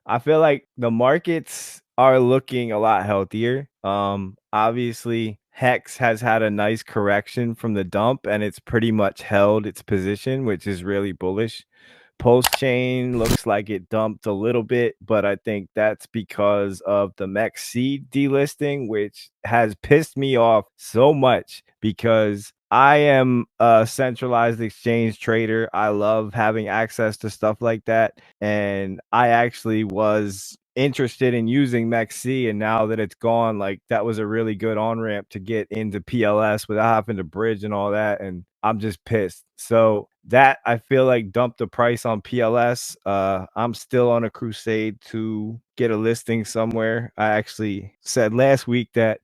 I feel like the markets are looking a lot healthier. Obviously, Hex has had a nice correction from the dump, and it's pretty much held its position, which is really bullish. Pulsechain looks like it dumped a little bit, but I think that's because of the Mexc delisting, which has pissed me off so much because I am a centralized exchange trader. I love having access to stuff like that. And I actually was interested in using Mexc, and now that it's gone, like that was a really good on ramp to get into PLS without having to bridge and all that. And I'm just pissed. So that I feel like dumped the price on PLS. I'm still on a crusade to get a listing somewhere. I actually said last week that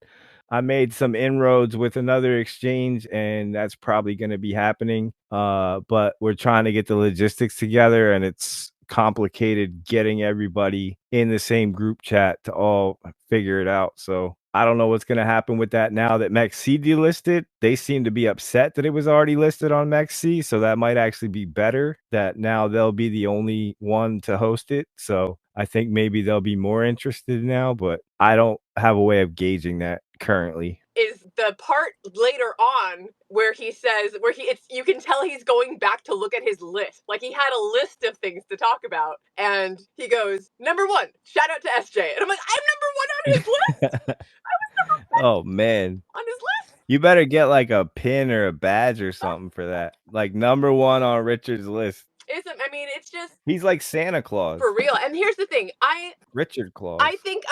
I made some inroads with another exchange, and that's probably going to be happening. But we're trying to get the logistics together, and it's complicated getting everybody in the same group chat to all figure it out. So I don't know what's going to happen with that now that Mexc delisted. They seem to be upset that it was already listed on Mexc, so that might actually be better that now they'll be the only one to host it. So I think maybe they'll be more interested now, but I don't have a way of gauging that currently. Is the part later on where he says, where you can tell he's going back to look at his list. Like he had a list of things to talk about, and he goes, number one, shout out to SJ. And I'm like, I'm number one on his list. I was number one Oh man. on his list. You better get like a pin or a badge or something for that. Like number one on Richard's list. I mean, it's just He's like Santa Claus. for real. And here's the thing, Richard Claus. I think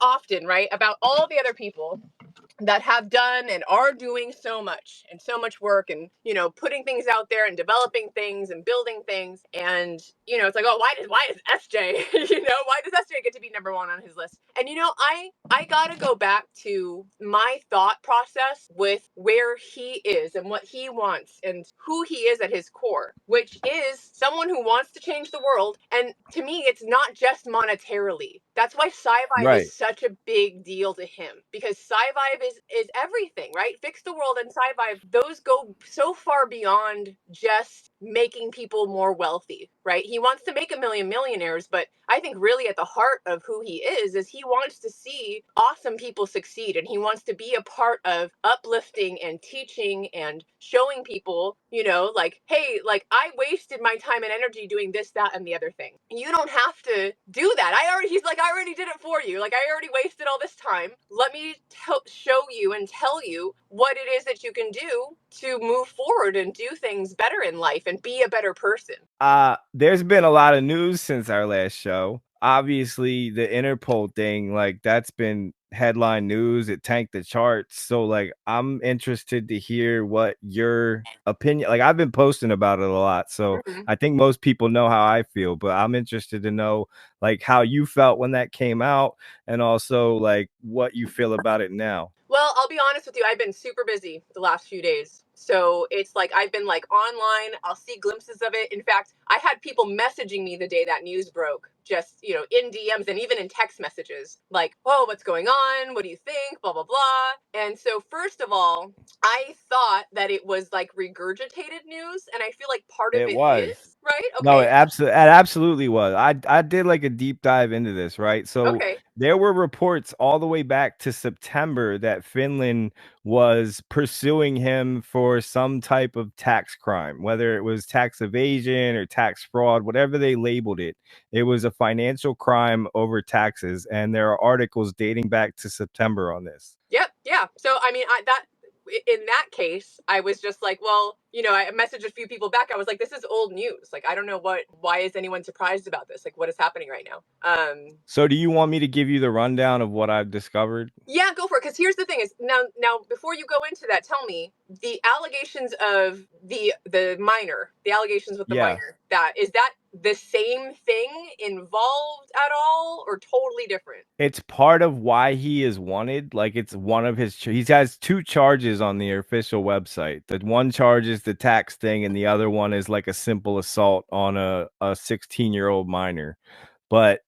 often, right, about all the other people that have done and are doing so much and so much work and, you know, putting things out there and developing things and building things. And, you know, it's like, oh, why is SJ, you know, why does SJ get to be number one on his list? And, you know, I got to go back to my thought process with where he is and what he wants and who he is at his core, which is someone who wants to change the world. And to me, it's not just monetarily. That's why Sci-Vive Right. is such a big deal to him, because Sci-Vive is everything, right? Fix the World and Sci-Vive, those go so far beyond just making people more wealthy, right? He wants to make a million millionaires, but I think really at the heart of who he is he wants to see awesome people succeed, and he wants to be a part of uplifting and teaching and showing people, you know, like, hey, like I wasted my time and energy doing this, that, and the other thing. You don't have to do that. He's like, I already did it for you. Like, I already wasted all this time. Let me show you and tell you what it is that you can do to move forward and do things better in life and be a better person. There's been a lot of news since our last show. Obviously, the Interpol thing, like that's been headline news. It tanked the charts. So, like, I'm interested to hear what your opinion. Like, I've been posting about it a lot, so I think most people know how I feel. But I'm interested to know, like, how you felt when that came out, and also like what you feel about it now. Well, I'll be honest with you. I've been super busy the last few days. So it's like I've been like online. I'll see glimpses of it. In fact, I had people messaging me the day that news broke, just, you know, in DMs and even in text messages, like, oh, what's going on? What do you think? Blah, blah, blah. And so, first of all, I thought that it was like regurgitated news. And I feel like part of It it was. is, right? No, Okay. it absolutely was. I did like a deep dive into this, right? So Okay. there were reports all the way back to September that Finland was pursuing him for some type of tax crime, whether it was tax evasion or tax fraud, whatever they labeled it. It was a financial crime over taxes, and there are articles dating back to September on this. Yep. Yeah. So, I mean, in that case, I was just like, well, you know, I messaged a few people back. I was like, this is old news. Like, I don't know why is anyone surprised about this? Like, what is happening right now? So do you want me to give you the rundown of what I've discovered? Yeah, go for it. Because here's the thing: is now before you go into that, tell me the allegations of the miner, the allegations with the Yeah. miner. That is that the same thing involved at all, or totally different? It's part of why he is wanted. Like, it's one of his he has two charges on the official website. That one charge is the tax thing, and the other one is like a simple assault on a 16-year-old minor. But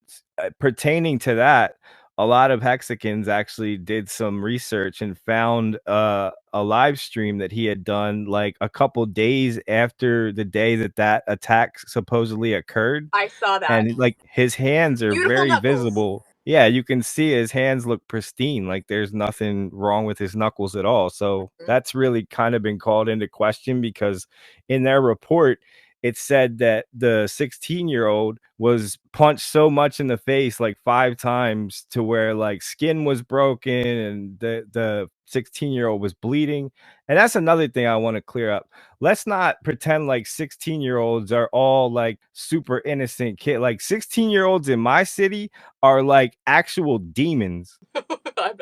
pertaining to that, a lot of Hexicans actually did some research and found a live stream that he had done like a couple days after the day that that attack supposedly occurred, I saw that. and like his hands are Beautiful very knuckles. visible. Yeah, you can see his hands look pristine, like there's nothing wrong with his knuckles at all. So Mhm. that's really kind of been called into question, because in their report it said that the 16-year-old was punched so much in the face, like 5 times, to where like skin was broken and the 16-year-old was bleeding. And that's another thing I want to clear up. Let's not pretend like 16-year-olds are all like super innocent kid. Like 16-year-olds in my city are like actual demons.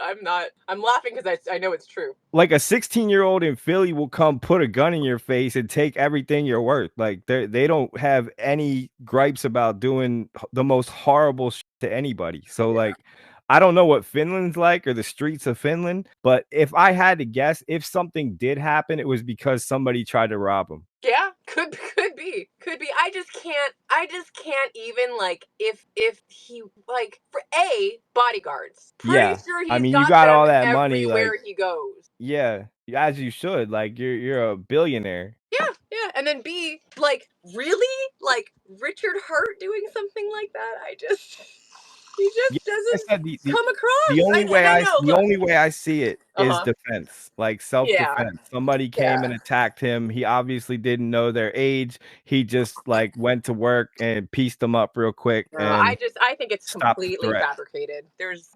I'm not. I'm laughing because I know it's true. Like a 16-year-old in Philly will come put a gun in your face and take everything you're worth. Like they don't have any gripes about doing the most horrible shit to anybody. So Yeah. like I don't know what Finland's like or the streets of Finland, but if I had to guess, if something did happen, it was because somebody tried to rob them. Yeah, could be. I just can't even like if he like for a bodyguards. Pretty Yeah. sure I he's mean, you got got them all that money, like, everywhere he goes. yeah, as you should. Like you're a billionaire. Yeah, yeah. And then B, like, really? Like Richard Hart doing something like that? He Yeah, just like I doesn't said, come the across. only way I know, the look. only way I see it is Uh-huh. defense, like Yeah. self-defense. Somebody came and Yeah. attacked him. He obviously didn't know their age. He just like went to work and pieced them up real quick No, and I think it's stopped the completely threat. fabricated.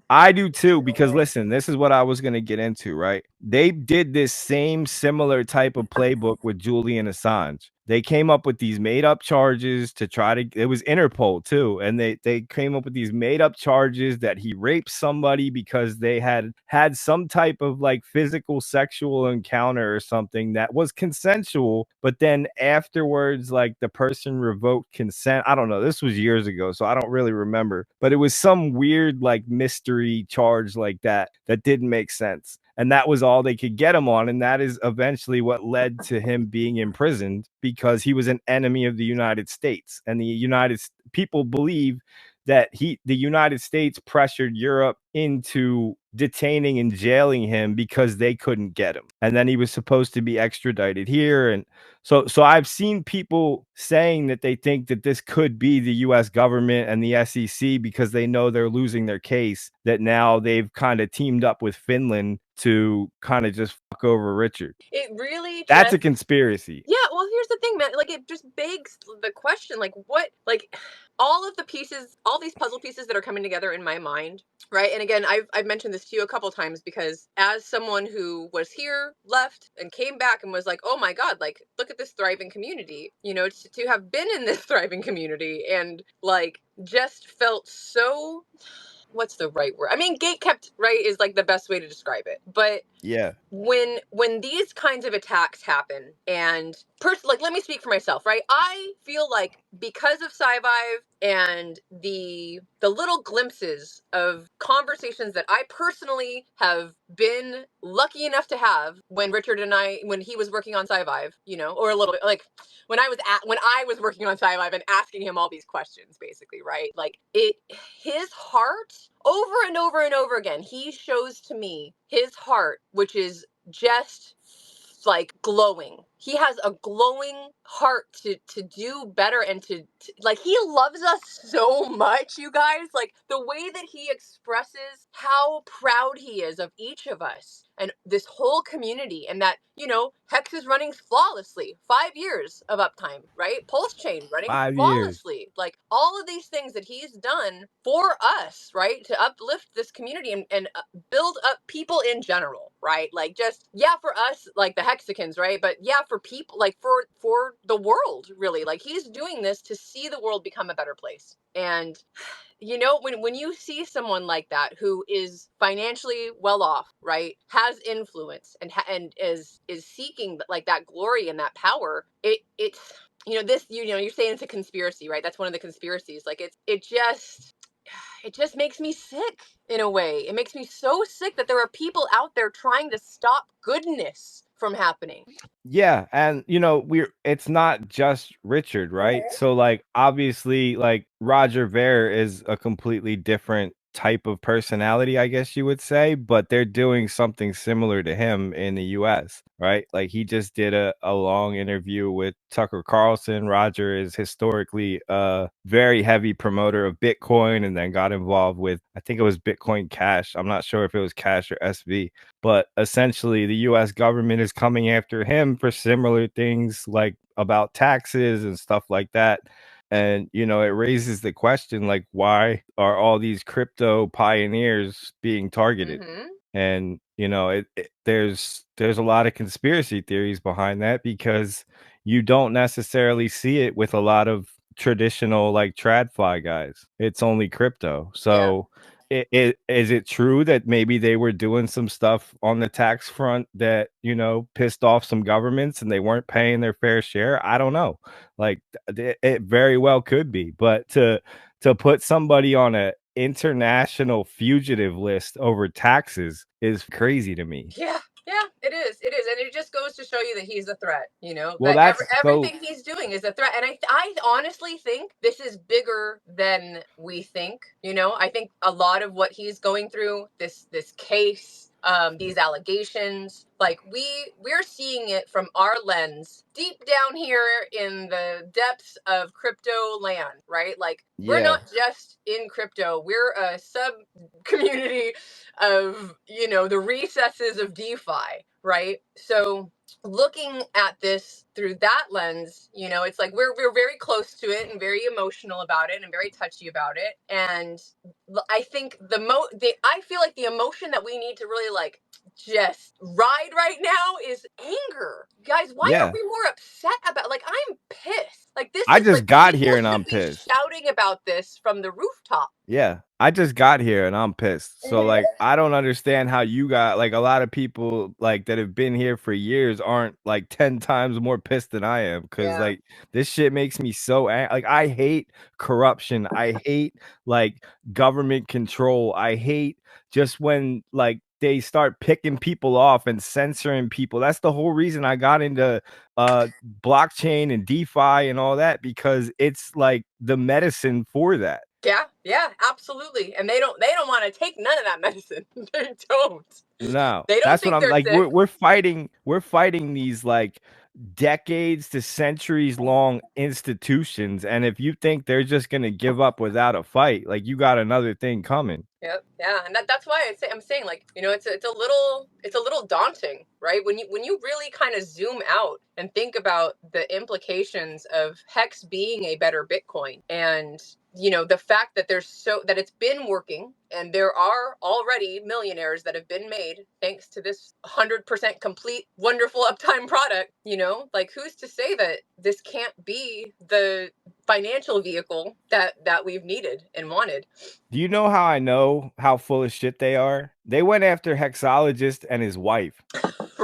I do too, No because way. listen, this is what I was going to get into, right? They did this same similar type of playbook with Julian Assange. They came up with these made up charges to try to, it was Interpol too. And they came up with these made up charges that he raped somebody because they had some type of like physical sexual encounter or something that was consensual. But then afterwards, like the person revoked consent. I don't know. This was years ago, so I don't really remember. But it was some weird like mystery charge like that that didn't make sense. And that was all they could get him on. And that is eventually what led to him being imprisoned, because he was an enemy of the United States. And the United people believe that the United States pressured Europe into detaining and jailing him because they couldn't get him. And then he was supposed to be extradited here. And so I've seen people saying that they think that this could be the US government and the SEC, because they know they're losing their case, that now they've kind of teamed up with Finland to kind of just fuck over Richard. It really That's a just conspiracy. yeah, well, here's the thing, man. Like, it just begs the question, like, what, like, all of the pieces, all these puzzle pieces that are coming together in my mind, right? And again, I've mentioned this to you a couple times because as someone who was here, left, and came back and was like, oh my God, like, look at this thriving community, to have been in this thriving community and, like, just felt so what's the right word? I mean, gate kept, right, is like the best way to describe it. But Yeah. when these kinds of attacks happen, and like, let me speak for myself, right? I feel like because of Sci-Vive and the little glimpses of conversations that I personally have been lucky enough to have when he was working on Sci-Vive, or a little bit like when I was working on Sci-Vive and asking him all these questions, basically, right? Like, his heart, over and over and over again, he shows to me his heart, which is just like glowing. He has a glowing heart to do better and to like, he loves us so much, you guys. Like, the way that he expresses how proud he is of each of us and this whole community, and that, Hex is running flawlessly, 5 years of uptime, right? Pulsechain running 5 years. flawlessly, like all of these things that he's done for us, right, to uplift this community and build up people in general, right? Like, just, yeah, for us, like the Hexicans, right? But yeah, for people, like for the world, really. Like, he's doing this to see the world become a better place. And when you see someone like that who is financially well off, right, has influence and is seeking like that glory and that power, it's this, you're saying it's a conspiracy, right? That's one of the conspiracies. Like, it just makes me sick in a way. It makes me so sick that there are people out there trying to stop goodness from happening. Yeah, and it's not just Richard, right? So like obviously like Roger Ver is a completely different type of personality, I guess you would say, but they're doing something similar to him in the US, right? Like he just did a long interview with Tucker Carlson. Roger is historically a very heavy promoter of Bitcoin and then got involved with, I think it was Bitcoin Cash. I'm not sure if it was Cash or SV, but essentially the US government is coming after him for similar things like about taxes and stuff like that. And, you know, it raises the question, like, why are all these crypto pioneers being targeted? Mm-hmm. And, you know, there's a lot of conspiracy theories behind that because you don't necessarily see it with a lot of traditional like tradfi guys. It's only crypto. Yeah. So is it true that maybe they were doing some stuff on the tax front that, you know, pissed off some governments and they weren't paying their fair share? I don't know. Like it very well could be, but to put somebody on a international fugitive list over taxes is crazy to me. Yeah, yeah, it is. It is, and it just goes to show you that he's a threat. You know Well, that that's so everything he's doing is a threat, and I honestly think this is bigger than we think. You know, I think a lot of what he's going through, this case, these allegations, like we're seeing it from our lens, deep down here in the depths of crypto land, right? Like we're yeah. not just in crypto; we're a sub community of, you know, the recesses of DeFi, right? So looking at this through that lens, you know, it's like we're very close to it and very emotional about it and very touchy about it. And I think I feel like the emotion that we need to really like just ride right now is anger. Guys, why aren't Yeah. we more upset about, like, I'm pissed. Like this I is just like got people here and should I'm be pissed. shouting about this from the rooftop. Yeah. I just got here and I'm pissed. So Mhm. like I don't understand how you got like a lot of people like that have been here for years aren't like 10 times more pissed than I am cuz Yeah. like this shit makes me so like I hate corruption. I hate like government control. I hate just when like they start picking people off and censoring people. That's the whole reason I got into uh blockchain and DeFi and all that because it's like the medicine for that. Yeah, yeah, absolutely. And they don't want to take none of that medicine. They don't. No, They don't that's what think I'm they're like. sick. We're fighting these like decades to centuries long institutions, and if you think they're just gonna give up without a fight, like you got another thing coming. Yep. Yeah, and that's why I'm saying, like, you know, it's a little daunting, right? When you really kind of zoom out and think about the implications of Hex being a better Bitcoin, and you know the fact that that it's been working, and there are already millionaires that have been made thanks to this 100% complete, wonderful uptime product. You know, like who's to say that this can't be the financial vehicle that we've needed and wanted? Do you know how I know how full of shit they are? They went after Hexologist and his wife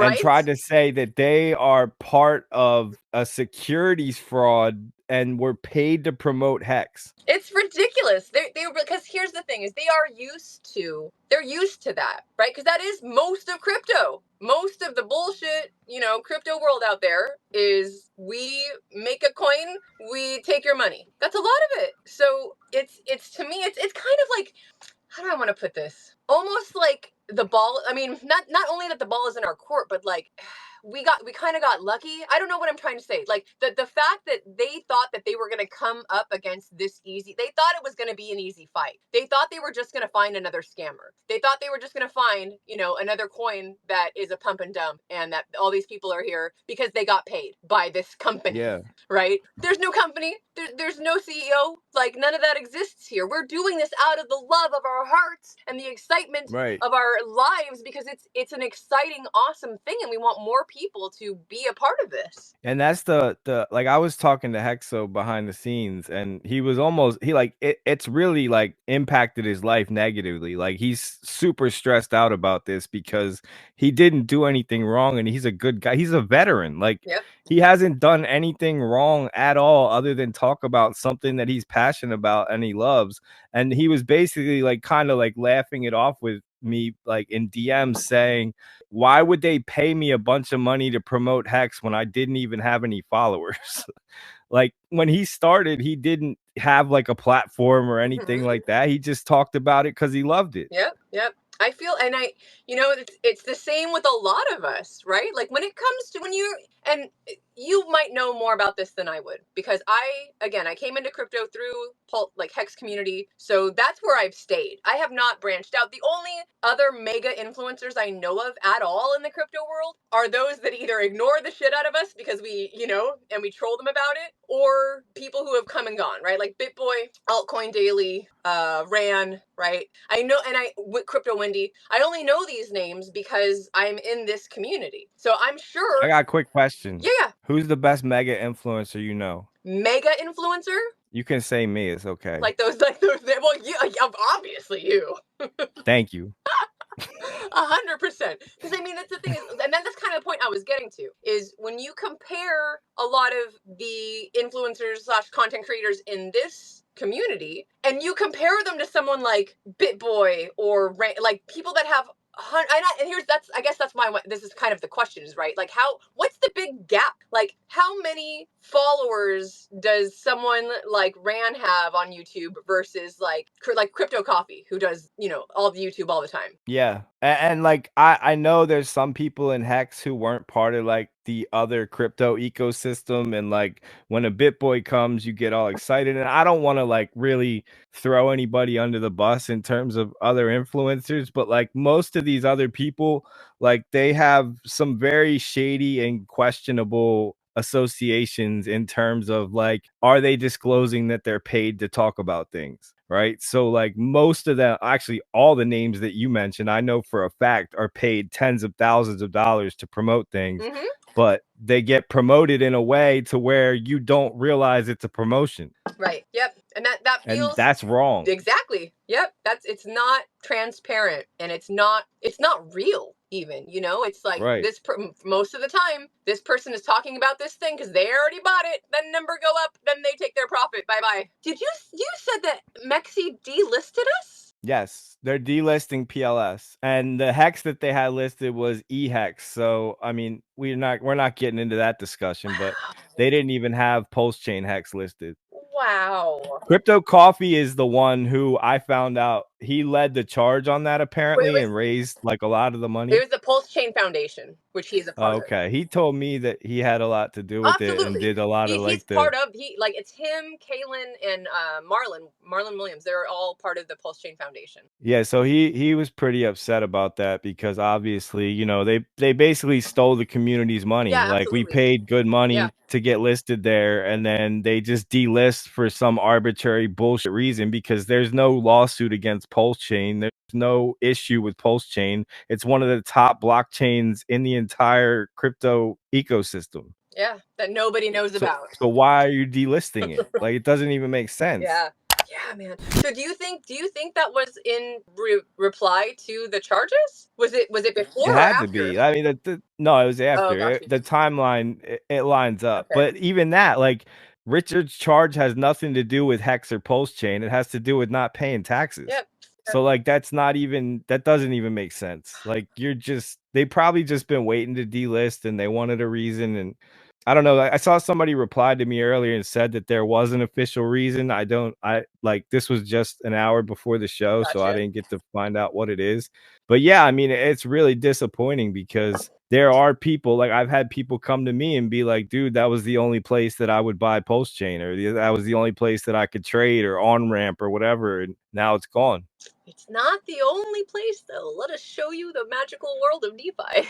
and Right? tried to say that they are part of a securities fraud and were paid to promote Hex. It's ridiculous. They because here's the thing: is they're used to that, right? Because that is most of crypto. Most of the bullshit, you know, crypto world out there is we make a coin, we take your money. That's a lot of it. So it's to me it's kind of like, how do I want to put this? Almost like the ball. I mean, not only that the ball is in our court, but like we kind of got lucky. I don't know what I'm trying to say. Like the fact that they thought that they were going to come up against this easy. They thought it was going to be an easy fight. They thought they were just going to find another scammer. They thought they were just going to find, you know, another coin that is a pump and dump, and that all these people are here because they got paid by this company. Yeah, Right? There's no company. There's no CEO. Like none of that exists here. We're doing this out of the love of our hearts and the excitement right. of our lives because it's an exciting, awesome thing, and we want more people to be a part of this. And that's the like I was talking to Hexo behind the scenes and he was almost he like it's really like impacted his life negatively. Like he's super stressed out about this because he didn't do anything wrong and he's a good guy. He's a veteran. Like Yep. he hasn't done anything wrong at all other than talk about something that he's passionate about and he loves. And he was basically like kind of like laughing it off with me like in DMs saying, why would they pay me a bunch of money to promote Hex when I didn't even have any followers? like when he started, he didn't have like a platform or anything like that. He just talked about it because he loved it. Yep. I feel, and it's the same with a lot of us, right? Like when it comes to and you might know more about this than I would, because I came into crypto through Hex community. So that's where I've stayed. I have not branched out. The only other mega influencers I know of at all in the crypto world are those that either ignore the shit out of us because and we troll them about it, or people who have come and gone, right? Like BitBoy, Altcoin Daily, Ran, right? I know, and with Crypto Wendy, I only know these names because I'm in this community. So I'm sure. I got a quick question. Yeah. Who's the best mega influencer you know? Mega influencer? You can say me. It's okay. Like those. Well, obviously you. Thank you. 100%. Because I mean, that's the thing, and that's kind of the point I was getting to, is when you compare a lot of the influencers / content creators in this community, and you compare them to someone like BitBoy or like people that have. And I guess that's this is kind of the question, is right, like what's the big gap, like how many followers does someone like Ran have on YouTube versus like Crypto Coffee, who does all the YouTube all the time? Yeah. And like I know there's some people in Hex who weren't part of like the other crypto ecosystem, and like when a BitBoy comes, you get all excited. And I don't want to like really throw anybody under the bus in terms of other influencers, but like most of these other people, like they have some very shady and questionable associations in terms of like, are they disclosing that they're paid to talk about things? Right. So like most of them, actually all the names that you mentioned, I know for a fact are paid tens of thousands of dollars to promote things, but they get promoted in a way to where you don't realize it's a promotion. Right. Yep. And that feels, and that's wrong. Exactly. Yep. It's not transparent, and it's not real even, it's like, right, most of the time this person is talking about this thing because they already bought it, then number go up, then they take their profit, bye. You said that Mexc delisted us? Yes, they're delisting PLS, and the hex that they had listed was EHEX. So I mean, we're not getting into that discussion, but they didn't even have Pulsechain Hex listed. Wow. Crypto Coffee is the one who I found out he led the charge on that apparently, and raised like a lot of the money. It was the Pulsechain Foundation, which he is a part of. Okay, he told me that he had a lot to do with it and did a lot of like he's part of it's him, Kalen, and Marlon Williams. They're all part of the Pulsechain Foundation. Yeah, so he was pretty upset about that because obviously, they basically stole the community's money. Yeah, like we paid good money to get listed there, and then they just delist for some arbitrary bullshit reason because there's no lawsuit against Pulsechain. There's no issue with Pulsechain. It's one of the top blockchains in the entire crypto ecosystem. Yeah, that nobody knows about. So why are you delisting it? Like it doesn't even make sense. Yeah, man. So do you think that was in reply to the charges? Was it before? It had or after? To be. I mean, no, it was after. The timeline it lines up, but even that, like Richard's charge has nothing to do with Hex or Pulsechain. It has to do with not paying taxes. Yep. So like that doesn't even make sense. Like they probably just been waiting to delist, and they wanted a reason. And I don't know. I saw somebody replied to me earlier and said that there was an official reason. This was just an hour before the show, so I didn't get to find out what it is. But yeah, I mean, it's really disappointing because there are people, like I've had people come to me and be like, dude, that was the only place that I would buy Pulsechain, or that was the only place that I could trade or on ramp or whatever. And now it's gone. It's not the only place though. Let us show you the magical world of DeFi.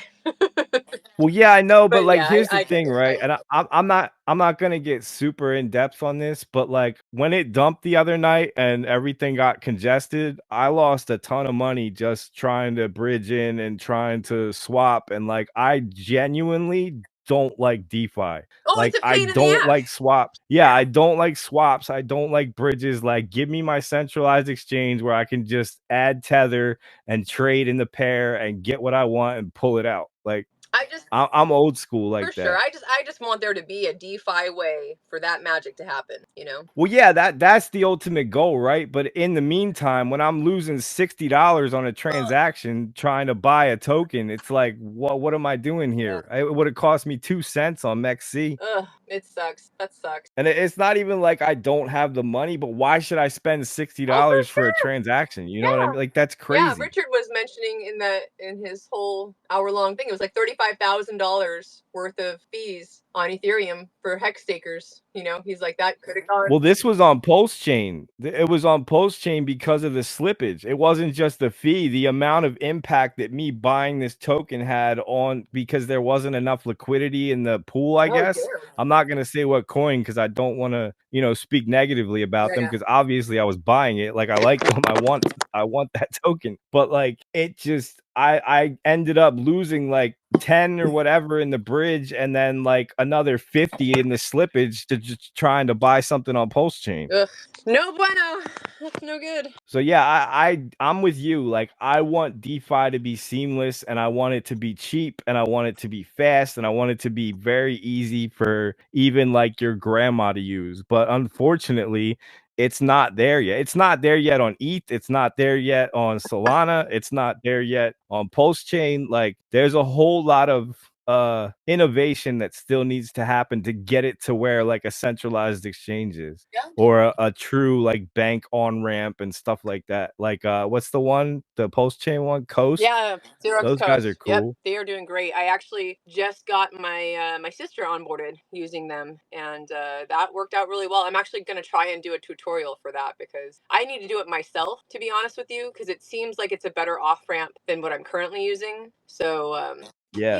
Well, yeah, I know, but like, here's the thing, right? And I'm not gonna get super in depth on this, but like when it dumped the other night and everything got congested, I lost a ton of money just trying to bridge in and trying to swap, and like I genuinely don't like DeFi. Like I don't like swaps. Yeah, I don't like swaps. I don't like bridges. Like give me my centralized exchange where I can just add tether and trade in the pair and get what I want and pull it out. Like I'm old school like that. Sure. I just want there to be a DeFi way for that magic to happen, Well, yeah, that's the ultimate goal, right? But in the meantime, when I'm losing $60 on a transaction trying to buy a token, it's like, what am I doing here? It would have cost me 2 cents on Mexc. It sucks. That sucks. And it's not even like I don't have the money, but why should I spend Oh, for $60 for a sure. transaction? You know what I Yeah. mean? Like, that's Yeah, crazy. Richard was mentioning in his whole hour-long thing, it was like $35,000 worth of fees on Ethereum for hex stakers. You know, he's like, that could have gone. Well, this was on Pulsechain. It was on Pulsechain because of the slippage. It wasn't just the fee, the amount of impact that me buying this token had on, because there wasn't enough liquidity in the pool, I Oh, guess. damn. I'm not going to say what coin because I don't want to, speak negatively about them, Yeah. because obviously I was buying it. Like, I like them. I want that token. But like, it just, I ended up losing like 10 or whatever in the bridge, and then like another 50 in the slippage to just trying to buy something on Pulsechain. Ugh. No bueno. That's no good. So yeah, I'm with you. Like, I want DeFi to be seamless, and I want it to be cheap, and I want it to be fast, and I want it to be very easy for even like your grandma to use. But unfortunately, it's not there yet. It's not there yet on ETH. It's not there yet on Solana. It's not there yet on Pulsechain. Like, there's a whole lot of innovation that still needs to happen to get it to where like a centralized exchange is, Yeah. or a true like bank on ramp and stuff like that. Like, what's the one, the Pulsechain one, Coast? Yeah, Xerox Those guys are Coast. Yep, cool. they are doing great. I actually just got my sister onboarded using them, and that worked out really well. I'm actually going to try and do a tutorial for that because I need to do it myself, to be honest with you, because it seems like it's a better off ramp than what I'm currently using. So Yeah.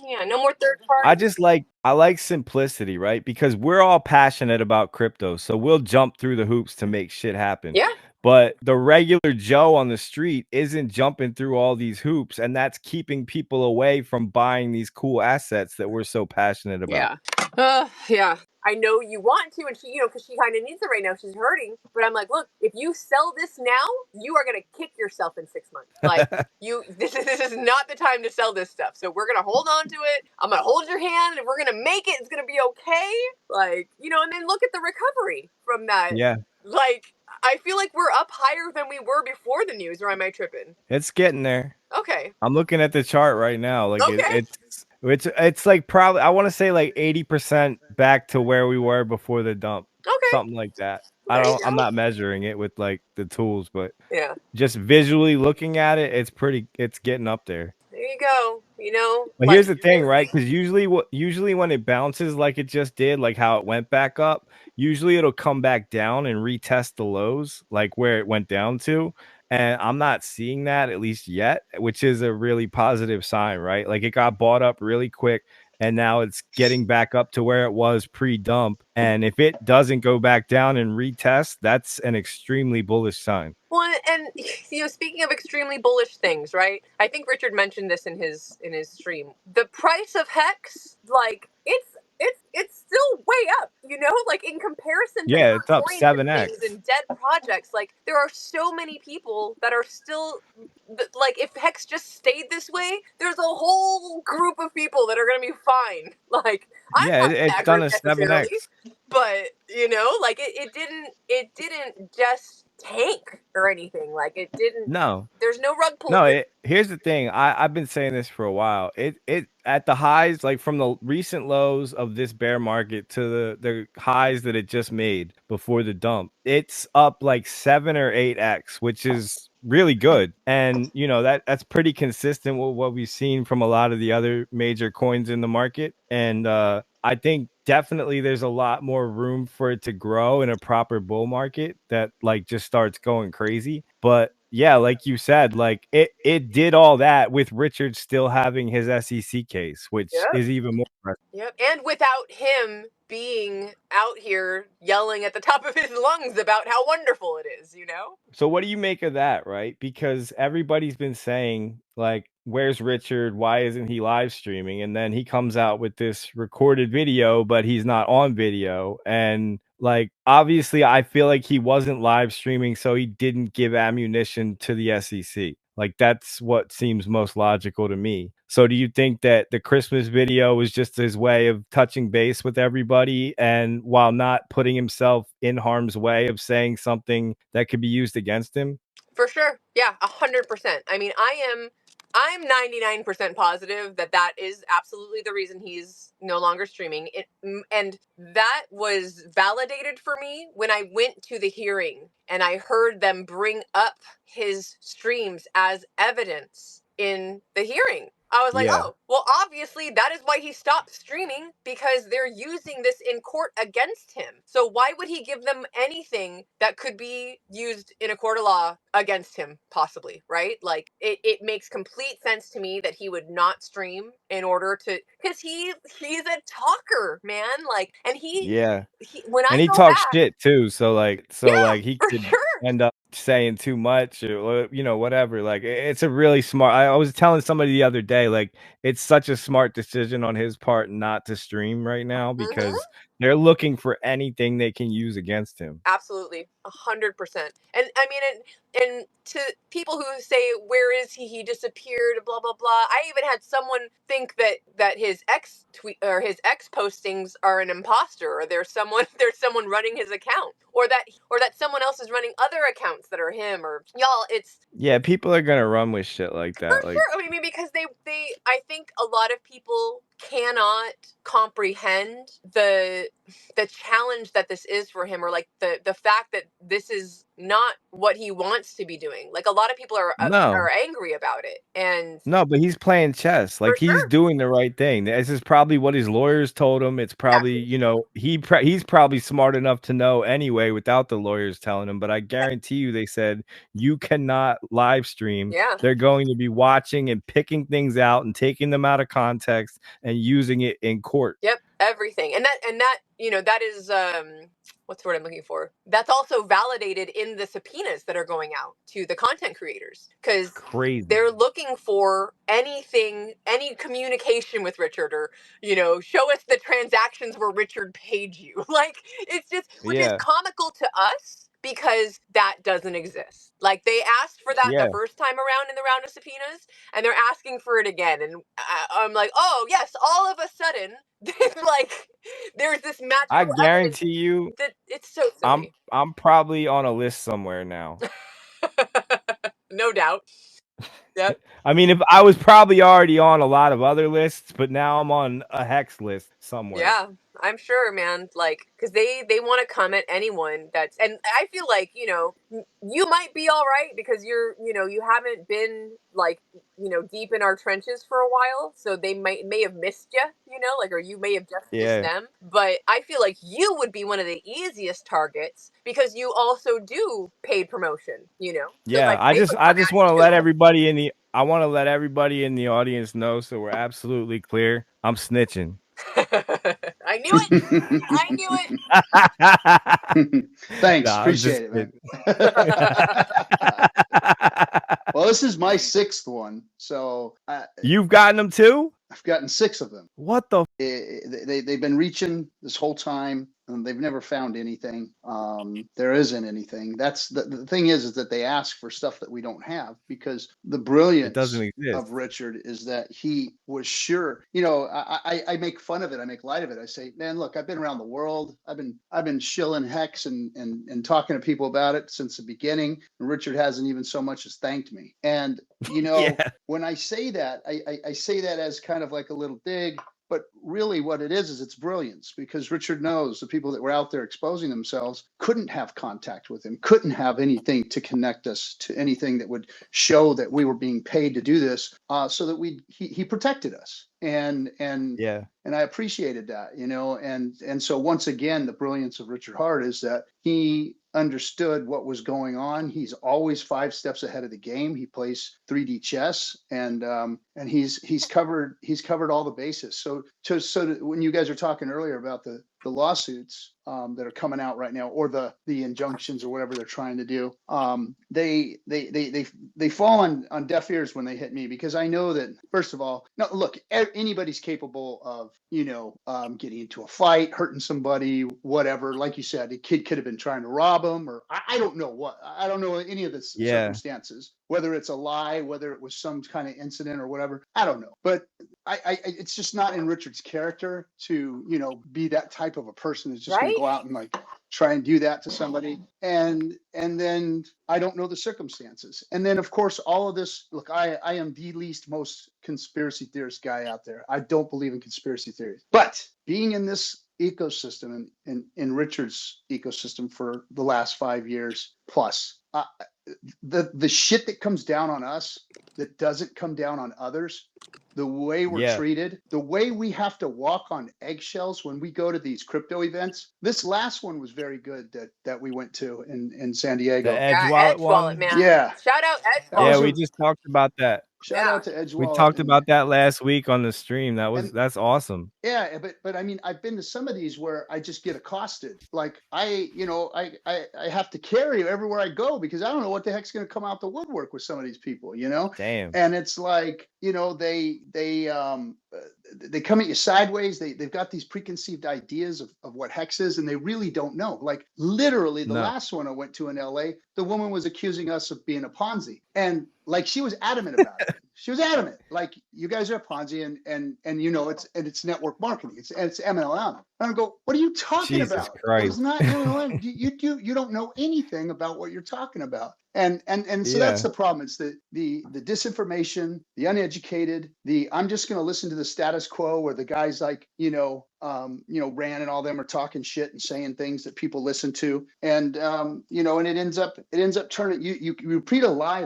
yeah, no more third party. I like simplicity, right? Because we're all passionate about crypto, so we'll jump through the hoops to make shit happen. Yeah. But the regular Joe on the street isn't jumping through all these hoops, and that's keeping people away from buying these cool assets that we're so passionate about. Yeah. Yeah. I know you want to, and she, because she kind of needs it right now. She's hurting, but I'm like, look, if you sell this now, you are gonna kick yourself in 6 months. Like, this is not the time to sell this stuff. So we're gonna hold on to it. I'm gonna hold your hand, and we're gonna make it. It's gonna be okay. Like, and then look at the recovery from that. Yeah. Like, I feel like we're up higher than we were before the news, or am I tripping? It's getting there. Okay. I'm looking at the chart right now. Like, Okay. it's like probably, I want to say like 80% back to where we were before the dump. Okay. Something like that. There you I'm go. not measuring it with like the tools, but Yeah. just visually looking at it, it's getting up there. There you go. But here's the thing, right? Because usually when it bounces like it just did, like how it went back up, usually it'll come back down and retest the lows, like where it went down to. And I'm not seeing that, at least yet, which is a really positive sign, right? Like, it got bought up really quick, and now it's getting back up to where it was pre-dump. And if it doesn't go back down and retest, that's an extremely bullish sign. Well, and speaking of extremely bullish things, right? I think Richard mentioned this in his stream. The price of Hex, like, it's still way up, like in comparison to Yeah, it's up coins and 7x. things and dead projects. Like, there are so many people that are still, like, if Hex just stayed this way, there's a whole group of people that are going to be fine. Like, I'm Yeah, not it's done staggered a necessarily, 7x. but like it didn't just tank or anything. Like, it didn't. No. There's no rug pull. No, here's the thing. I've been saying this for a while. It at the highs, like from the recent lows of this bear market to the highs that it just made before the dump, it's up like 7 or 8x, which is really good. And that's pretty consistent with what we've seen from a lot of the other major coins in the market. And I think definitely there's a lot more room for it to grow in a proper bull market that like just starts going crazy. But yeah, like you said, like it did all that with Richard still having his SEC case, which is even more impressive. Yep. And without him being out here yelling at the top of his lungs about how wonderful it is, So what do you make of that, right? Because everybody's been saying, like, where's Richard? Why isn't he live streaming? And then he comes out with this recorded video, but he's not on video. And like, obviously, I feel like he wasn't live streaming, so he didn't give ammunition to the SEC. Like, that's what seems most logical to me. So do you think that the Christmas video was just his way of touching base with everybody, and while not putting himself in harm's way of saying something that could be used against him? For sure. Yeah, 100%. I mean, I I'm 99% positive that that is absolutely the reason he's no longer streaming. And that was validated for me when I went to the hearing and I heard them bring up his streams as evidence in the hearing. I was like, Yeah. oh, well, obviously that is why he stopped streaming, because they're using this in court against him. So why would he give them anything that could be used in a court of law against him, possibly, right? Like, it makes complete sense to me that he would not stream in order to, because he's a talker, man. Like, and Yeah. when I And he go talks back, shit too. So yeah, like he for could sure. end up saying too much or whatever. Like it's a really smart. I was telling somebody the other day, like it's such a smart decision on his part not to stream right now Hmm. because they're looking for anything they can use against him. Absolutely, 100%. And I mean, and to people who say, "Where is he? He disappeared." Blah blah blah. I even had someone think that his ex tweet or his ex postings are an imposter, or there's someone running his account, or that someone else is running other accounts that are him. Or y'all, it's Yeah, people are gonna run with shit like for that. Like, sure. I mean, because I think a lot of people cannot comprehend the challenge that this is for him, or like the fact that this is not what he wants to be doing. Like, a lot of people no. are angry about it, and No, but he's playing chess. for Like he's sure, doing the right thing. This is probably what his lawyers told him. It's probably, exactly. he's probably smart enough to know anyway without the lawyers telling him. But I guarantee you, they said you cannot live stream. Yeah. They're going to be watching and picking things out and taking them out of context and using it in court. Yep, everything. And that, that is what's the word I'm looking for? That's also validated in the subpoenas that are going out to the content creators, It's cuz crazy. they're looking for anything, any communication with Richard, or show us the transactions where Richard paid you. Like, it's just, which is Yeah. comical to us because that doesn't exist. Like, they asked for that the Yeah. first time around in the round of subpoenas, and they're asking for it again. And I'm like, oh yes, all of a sudden, like, there's this I magical evidence guarantee you that it's so I'm silly. I'm probably on a list somewhere now. No doubt. Yep. I mean, if I was probably already on a lot of other lists, but now I'm on a hex list somewhere. Yeah, I'm sure, man. Like, because they want to come at anyone that's, and I feel like, you might be all right because you haven't been, like, deep in our trenches for a while, so they may have missed you, like, or you may have just missed Yeah. them. But I feel like you would be one of the easiest targets because you also do paid promotion, so Yeah, like they would I come just at want to let you. everybody in the I want to let everybody in the audience know so we're absolutely clear. I'm snitching. I knew it. I knew No, Thanks, I'm appreciate just it, man. kidding. Well, this is my sixth one, so You've gotten them too? I've gotten 6 of them. What the They've been reaching this whole time, and they've never found anything. There isn't anything. That's the thing is that they ask for stuff that we don't have, because the It doesn't brilliance exist. of Richard is that he was sure. I make fun of it. I make light of it. I say, man, look, I've been around the world. I've been shilling hex and talking to people about it since the beginning. And Richard hasn't even so much as thanked me. And Yeah. when I say that, I say that as kind of like a little dig, but really what it is it's brilliance, because Richard knows the people that were out there exposing themselves couldn't have contact with him, couldn't have anything to connect us to anything that would show that we were being paid to do this, so that he protected us. Yeah. And I appreciated that, and so once again, the brilliance of Richard Hart is that he understood what was going on. He's always 5 steps ahead of the game. He plays 3D chess, and he's covered all the bases. So when you guys are talking earlier about the lawsuits that are coming out right now, or the injunctions, or whatever they're trying to do, they fall on deaf ears when they hit me, because I know that, first of all, no, look, anybody's capable of getting into a fight, hurting somebody, whatever. Like you said, a kid could have been trying to rob them, or I don't know what. I don't know any of the Yeah. circumstances, whether it's a lie, whether it was some kind of incident or whatever. I don't know, but it's just not in Richard's character to be that type of a person that's just going to Right? go out and like try and do that to somebody. And then I don't know the circumstances. And then of course, all of this, look, I am the least most conspiracy theorist guy out there. I don't believe in conspiracy theories, but being in this ecosystem and in Richard's ecosystem for the last 5 years plus, the shit that comes down on us that doesn't come down on others, the way we're Yeah. treated, the way we have to walk on eggshells when we go to these crypto events. This last one was very good that we went to in San Diego. The Edge Yeah, Wallet Edge Wallet, one. man. Yeah. Shout out Edge That Wallet. Yeah, was we a just talked about that. shout out to Edge We Wallet. talked about that last week on the stream. And That's awesome. yeah, but I mean, I've been to some of these where I just get accosted. Like I have to carry everywhere I go because I don't know what the heck's going to come out the woodwork with some of these people, you know? Damn. And it's like, you know, they come at you sideways. They've got these preconceived ideas of what hex is, and they really don't know. Like literally the No. last one I went to in LA, the woman was accusing us of being a Ponzi. And like she was adamant about it. She was adamant, like you guys are a Ponzi, and you know it's network marketing, it's MLM. And I go, what are you talking Jesus about? Christ. It's not MLM. You don't know anything about what you're talking about. And so Yeah. that's the problem. It's the disinformation, the uneducated, I'm just going to listen to the status quo where the guys like Rand and all them are talking shit and saying things that people listen to, and and it ends up turning you repeat a lie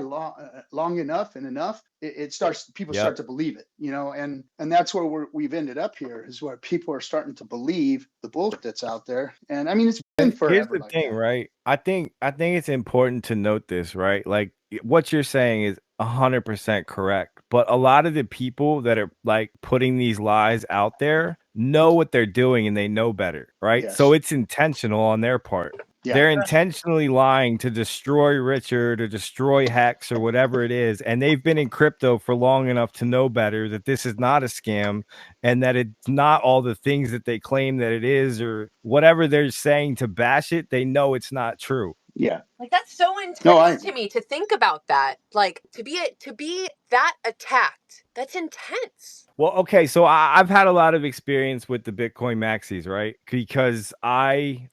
long enough and enough, it starts, people start to believe it, and that's where we've ended up here, is where people are starting to believe the bullshit that's out there. And I mean, it's been forever. Here's the like thing, that. right? I think it's important to note this, right? Like what you're saying is 100% correct. But a lot of the people that are like putting these lies out there know what they're doing and they know better, right? Yes. So it's intentional on their part. Yeah. They're intentionally lying to destroy Richard or destroy Hex or whatever it is. And they've been in crypto for long enough to know better that this is not a scam and that it's not all the things that they claim that it is, or whatever they're saying to bash it. They know it's not true. Yeah. Like that's so intense to me to think about that. Like to be that attacked. That's intense. Well, okay, so I've had a lot of experience with the Bitcoin maxis, right? Because I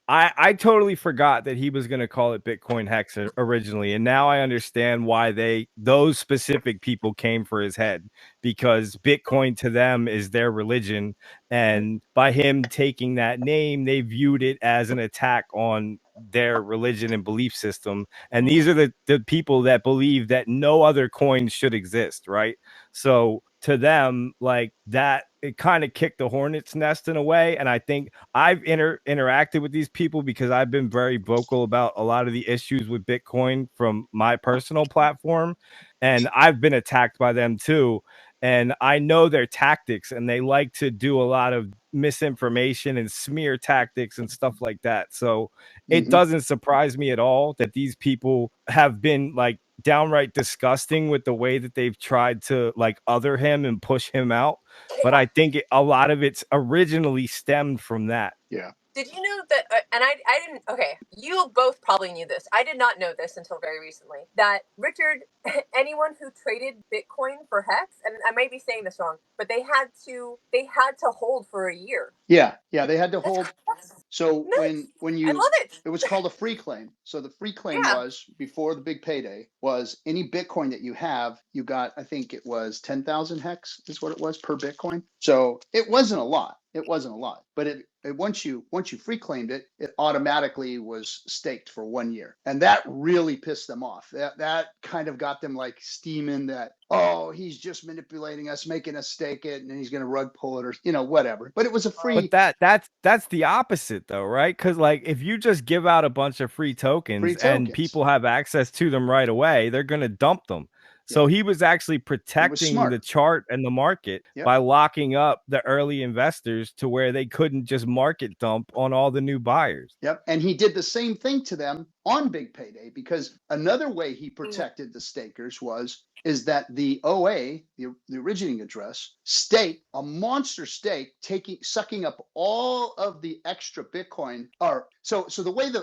totally forgot that he was going to call it Bitcoin Hex originally, and now I understand why those specific people came for his head, because Bitcoin to them is their religion, and by him taking that name, they viewed it as an attack on their religion and belief system. And these are the people that believe that no other coins should exist, right? So to them, like that, it kind of kicked the hornet's nest in a way. And I think I've interacted with these people because I've been very vocal about a lot of the issues with Bitcoin from my personal platform, and I've been attacked by them too. And I know their tactics, and they like to do a lot of misinformation and smear tactics and stuff like that. So it doesn't surprise me at all that these people have been like downright disgusting with the way that they've tried to like other him and push him out. But I think a lot of it's originally stemmed from that. Yeah. Did you know that, and I didn't, okay, you both probably knew this. I did not know this until very recently, that Richard, anyone who traded Bitcoin for Hex, and I might be saying this wrong, but they had to hold for a year. Yeah. They had to hold. So nice. when you, I love it was called a free claim. So the free claim was, before the big payday, was any Bitcoin that you have, you got, I think it was 10,000 hex is what it was per Bitcoin. So it wasn't a lot. But it once you free claimed it, it automatically was staked for 1 year. And that really pissed them off. That kind of got them like steaming that, oh, he's just manipulating us, making us stake it, and then he's going to rug pull it, or whatever. But it was a free. But that's the opposite though, right? Because like if you just give out a bunch of free tokens and people have access to them right away, they're going to dump them. So he was actually protecting the chart and the market by locking up the early investors to where they couldn't just market dump on all the new buyers. Yep. And he did the same thing to them on big payday, because another way he protected the stakers is that the OA, the originating address, staked a monster stake, sucking up all of the extra Bitcoin. So the way the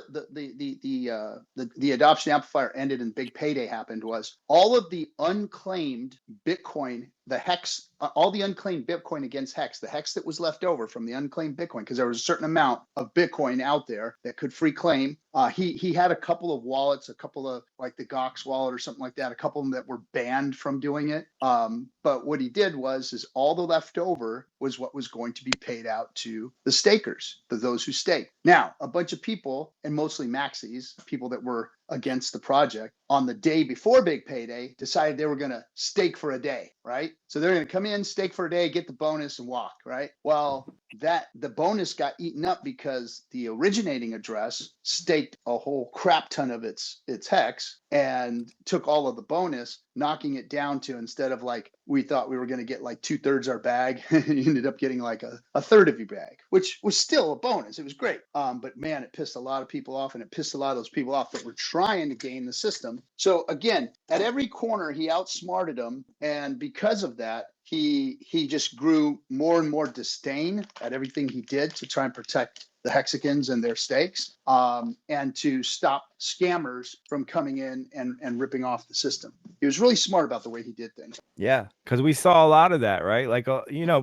adoption amplifier ended and big payday happened was all of the unclaimed Bitcoin the hex, all the unclaimed Bitcoin against hex, the hex that was left over from the unclaimed Bitcoin, because there was a certain amount of Bitcoin out there that could free claim. He had a couple of wallets, a couple of like the Gox wallet or something like that, a couple of them that were banned from doing it. But what he did is all the leftover was what was going to be paid out to the stakers, to those who stake. Now, a bunch of people, and mostly Maxis, people that were against the project, on the day before big payday, decided they were going to stake for a day, right? So they're going to come in, stake for a day, get the bonus and walk, right? Well, the bonus got eaten up because the originating address staked a whole crap ton of its hex and took all of the bonus, knocking it down to, instead of like we thought we were going to get like 2/3 our bag, you ended up getting like a third of your bag, which was still a bonus. It was great. But man, it pissed a lot of people off, and it pissed a lot of those people off that were trying to game the system. So again, at every corner, he outsmarted them. And because of that, he just grew more and more disdain at everything he did to try and protect the Hexicans and their stakes, and to stop scammers from coming in and ripping off the system. He was really smart about the way he did things. Yeah, because we saw a lot of that, right? Like,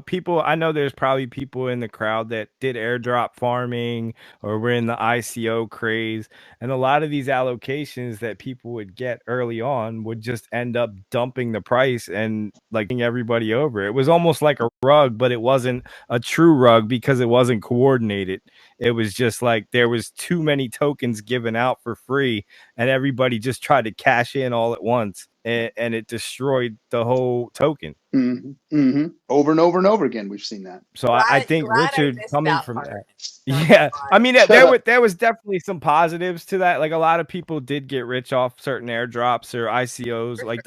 people, I know there's probably people in the crowd that did airdrop farming or were in the ICO craze. And a lot of these allocations that people would get early on would just end up dumping the price and like everybody over. It was almost like a rug, but it wasn't a true rug because it wasn't coordinated. It was just like there was too many tokens given out for free and everybody just tried to cash in all at once. And it destroyed the whole token. Over and over and over again, we've seen that. So I think glad I Richard missed coming that from part. that. Not Yeah, gonna lie. I mean there was definitely some positives to that. Like a lot of people did get rich off certain airdrops or ICOs. Like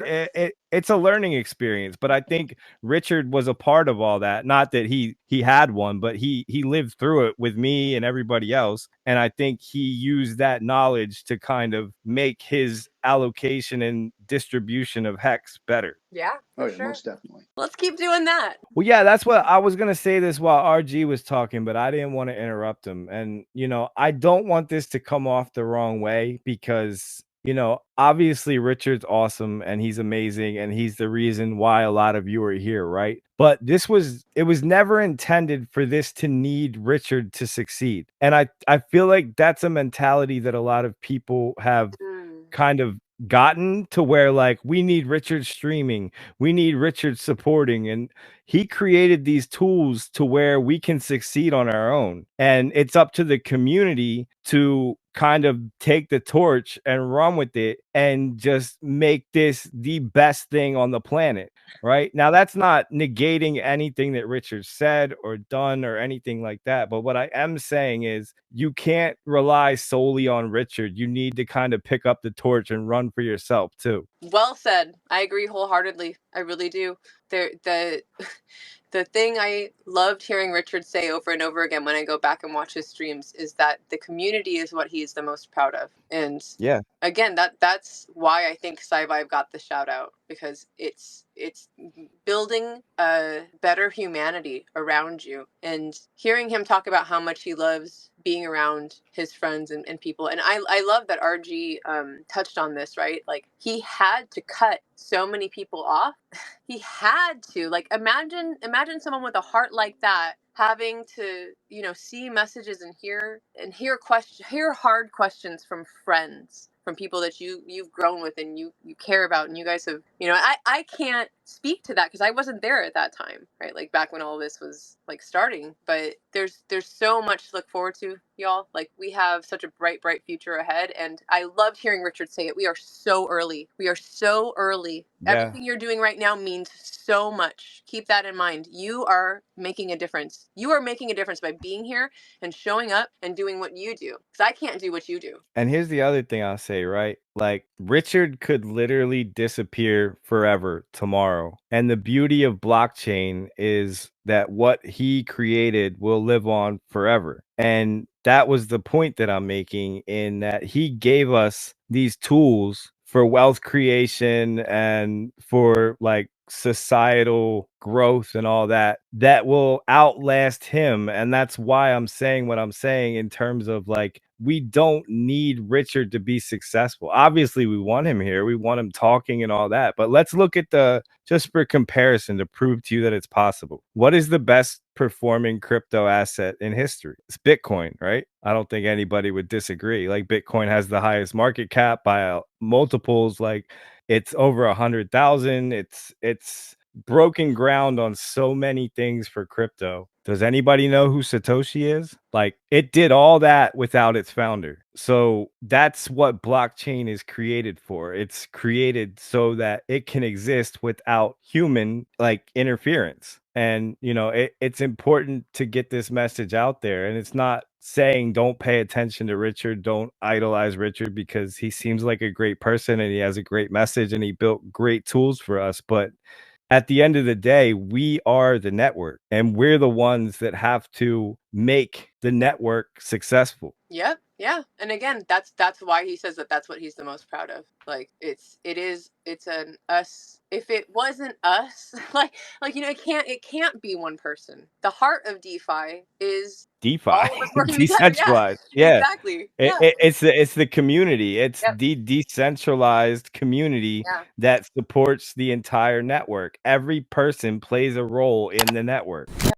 it's a learning experience. But I think Richard was a part of all that. Not that he had one, but he lived through it with me and everybody else. And I think he used that knowledge to kind of make his allocation and distribution of hex better. Yeah, for sure. Most definitely. Let's keep doing that. Well, yeah, that's what I was gonna say this while RG was talking, but I didn't want to interrupt him. And I don't want this to come off the wrong way because obviously Richard's awesome and he's amazing and he's the reason why a lot of you are here, right? But it was never intended for this to need Richard to succeed. And I feel like that's a mentality that a lot of people have kind of gotten to, where like we need Richard streaming, we need Richard supporting, and he created these tools to where we can succeed on our own. And it's up to the community to kind of take the torch and run with it and just make this the best thing on the planet. Right now, that's not negating anything that Richard said or done or anything like that. But what I am saying is you can't rely solely on Richard. You need to kind of pick up the torch and run for yourself too. Well said. I agree wholeheartedly. I really do. The thing I loved hearing Richard say over and over again when I go back and watch his streams is that the community is what he's the most proud of. And yeah, again, that's why I think SciVibe got the shout out, because it's building a better humanity around you. And hearing him talk about how much he loves being around his friends and people. And I love that RG touched on this, right? Like he had to cut so many people off. He had to, like, imagine someone with a heart like that having to, see messages and hear hard questions from friends, from people that you've grown with and you care about, and you guys have, I can't speak to that because I wasn't there at that time, right? Like back when all this was like starting. But there's so much to look forward to, y'all. Like we have such a bright future ahead, and I loved hearing Richard say it. We are so early. Yeah. Everything you're doing right now means so much. Keep that in mind. You are making a difference. You are making a difference by being here and showing up and doing what you do, because I can't do what you do. And here's the other thing I'll say, right? Like Richard could literally disappear forever tomorrow. And the beauty of blockchain is that what he created will live on forever. And that was the point that I'm making, in that he gave us these tools for wealth creation and for like societal growth and all that will outlast him. And that's why I'm saying what I'm saying in terms of like we don't need Richard to be successful. Obviously, we want him here. We want him talking and all that. But let's look at just for comparison to prove to you that it's possible. What is the best performing crypto asset in history? It's Bitcoin, right? I don't think anybody would disagree. Like, Bitcoin has the highest market cap by multiples. Like, it's over 100,000. It's broken ground on so many things for crypto. Does anybody know who Satoshi is? Like, it did all that without its founder. So that's what blockchain is created for. It's created so that it can exist without human like interference. And it's important to get this message out there. And it's not saying don't pay attention to Richard, don't idolize Richard, because he seems like a great person and he has a great message and he built great tools for us. But at the end of the day, we are the network and we're the ones that have to make the network successful. Yep. Yeah. And again, that's why he says that that's what he's the most proud of. Like it's an us. If it wasn't us, it can't be one person. The heart of DeFi is DeFi, all of us working together. decentralized. Yeah. Yeah. Exactly. It's the community. It's Yep. the decentralized community that supports the entire network. Every person plays a role in the network.